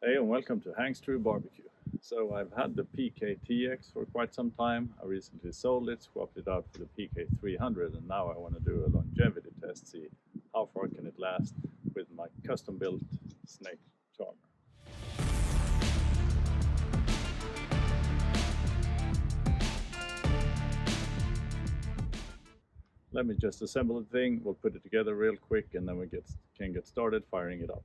Hey and welcome to Hank's True Barbecue. So I've had the PK300 for quite some time. I recently sold it, swapped it out for the PK300, and now I want to do a longevity test, see how far can it last with my custom built snake charmer. Let me just assemble the thing, we'll put it together real quick and then we can get started firing it up.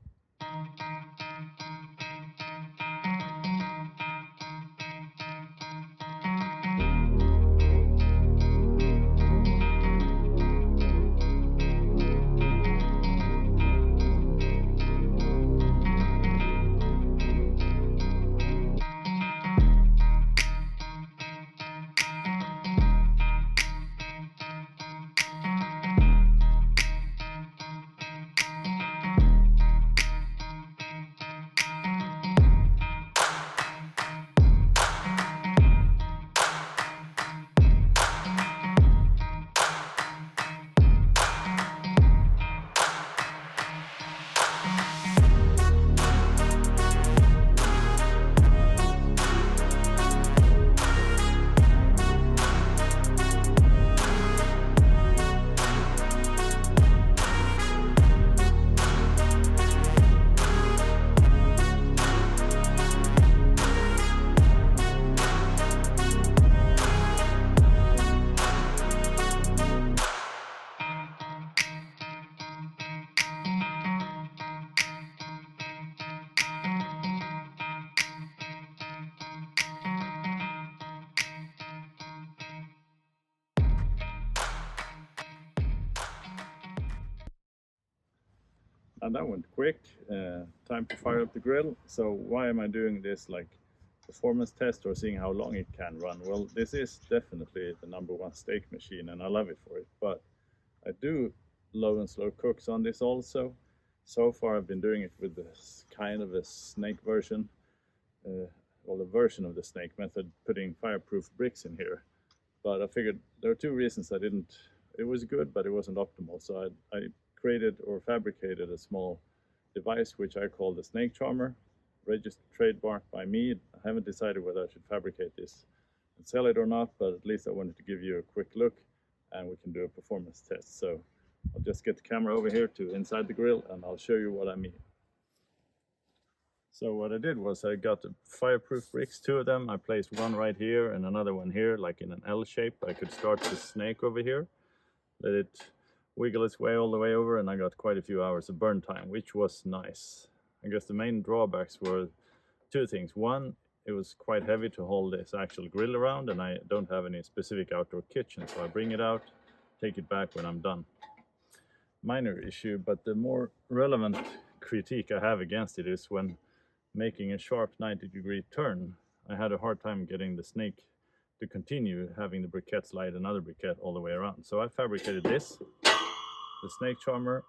And that went quick. Time to fire up the grill. So why am I doing this like performance test or seeing how long it can run? Well, this is definitely the #1 steak machine and I love it for it. But I do low and slow cooks on this also. So far I've been doing it with this kind of a snake version. Well, the version of the snake method, putting fireproof bricks in here. But I figured there are two reasons I didn't. It was good, but it wasn't optimal. So I created or fabricated a small device which I call the snake charmer, registered trademark by me. I haven't decided whether I should fabricate this and sell it or not, but at least I wanted to give you a quick look and we can do a performance test. So I'll just get the camera over here to inside the grill and I'll show you what I mean. So what I did was I got the fireproof bricks, 2 of them. I placed one right here and another one here, like in an L shape. I could start the snake over here, let it wiggle its way all the way over, and I got quite a few hours of burn time, which was nice. I guess the main drawbacks were 2 things. One, it was quite heavy to hold this actual grill around, and I don't have any specific outdoor kitchen, so I bring it out, take it back when I'm done. Minor issue, but the more relevant critique I have against it is when making a sharp 90-degree turn, I had a hard time getting the snake to continue having the briquette slide another briquette all the way around. So I fabricated this, the snake charmer.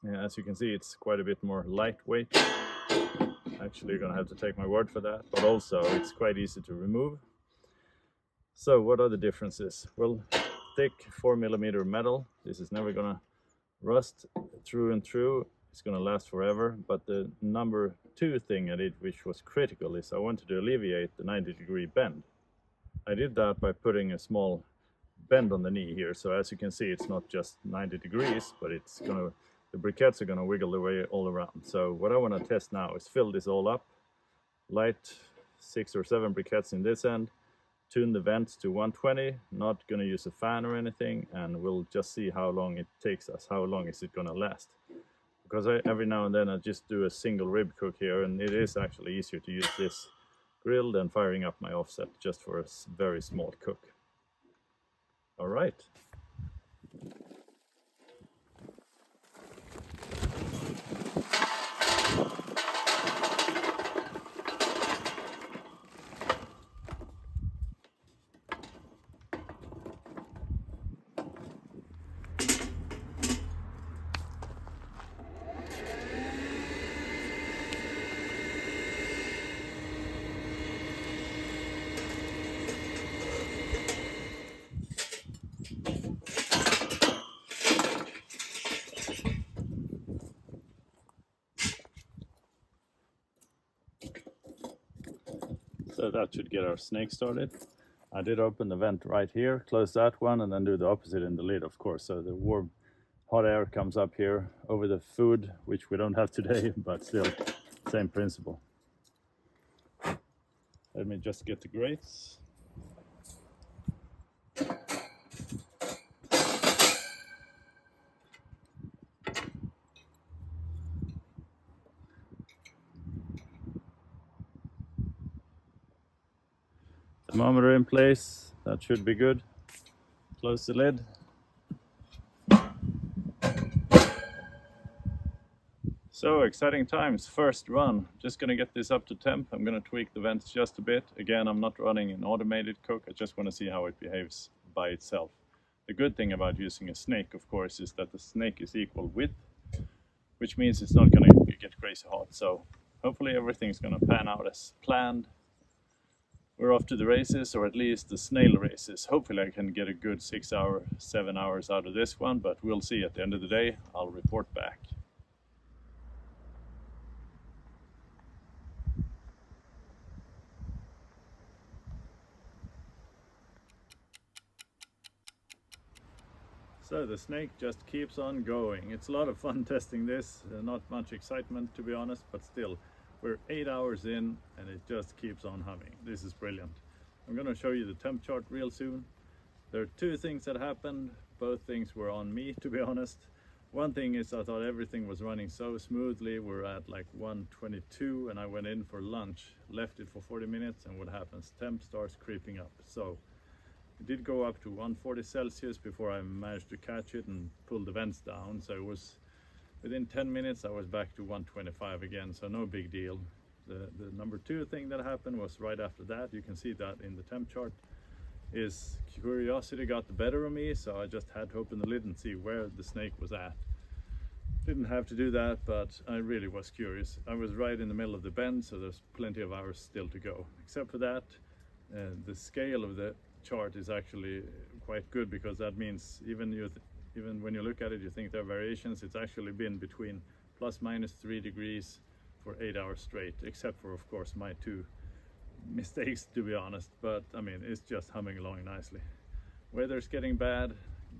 As you can see, it's quite a bit more lightweight. Actually, you're gonna have to take my word for that, but also it's quite easy to remove. So what are the differences? Well, thick 4mm metal. This is never gonna rust through and through. It's gonna last forever. But the #2 thing I did, which was critical, is I wanted to alleviate the 90-degree bend. I did that by putting a small bend on the knee here. So as you can see, it's not just 90 degrees, but the briquettes are gonna wiggle their way all around. So what I wanna test now is fill this all up, light 6 or 7 briquettes in this end, tune the vents to 120, not gonna use a fan or anything, and we'll just see how long it takes us, how long is it gonna last. Because every now and then I just do a single rib cook here, and it is actually easier to use this grill than firing up my offset just for a very small cook. All right. So that should get our snake started. I did open the vent right here, close that one, and then do the opposite in the lid, of course. So the warm, hot air comes up here over the food, which we don't have today, but still, same principle. Let me just get the grates. Thermometer in place, that should be good. Close the lid. So exciting times, first run. Just gonna get this up to temp. I'm gonna tweak the vents just a bit. Again, I'm not running an automated cook. I just wanna see how it behaves by itself. The good thing about using a snake, of course, is that the snake is equal width, which means it's not gonna get crazy hot. So hopefully everything's gonna pan out as planned. We're off to the races, or at least the snail races. Hopefully I can get a good 6 hour, 7 hours out of this one, but we'll see at the end of the day. I'll report back. So the snake just keeps on going. It's a lot of fun testing this. Not much excitement, to be honest, but still. We're 8 hours in and it just keeps on humming. This is brilliant. I'm going to show you the temp chart real soon. There are two things that happened. Both things were on me, to be honest. One thing is I thought everything was running so smoothly. We're at like 122 and I went in for lunch, left it for 40 minutes, and what happens? Temp starts creeping up. So it did go up to 140 Celsius before I managed to catch it and pull the vents down. So it was within 10 minutes I was back to 125 again, so no big deal. The number two thing that happened was right after that. You can see that in the temp chart. Is curiosity got the better of me, so I just had to open the lid and see where the snake was at. Didn't have to do that, but I really was curious. I was right in the middle of the bend, so there's plenty of hours still to go. Except for that, the scale of the chart is actually quite good, because that means even when you look at it you think there are variations. It's actually been between ±3 degrees for 8 hours straight, except for, of course, my two mistakes, to be honest. But I mean, it's just humming along nicely. Weather's getting bad.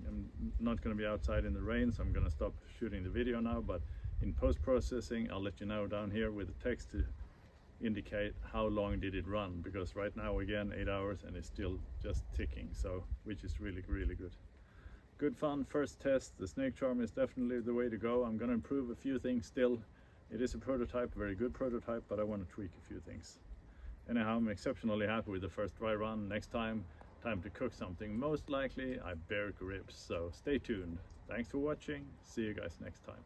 I'm not going to be outside in the rain, so I'm going to stop shooting the video now, but in post-processing I'll let you know down here with the text to indicate how long did it run, because right now again 8 hours and it's still just ticking, so which is really good. Good fun first test. The snake charm is definitely the way to go. I'm going to improve a few things still. It is a prototype, very good prototype, but I want to tweak a few things. Anyhow, I'm exceptionally happy with the first dry run. Next time to cook something, most likely Iberic ribs, so stay tuned. Thanks for watching. See you guys next time.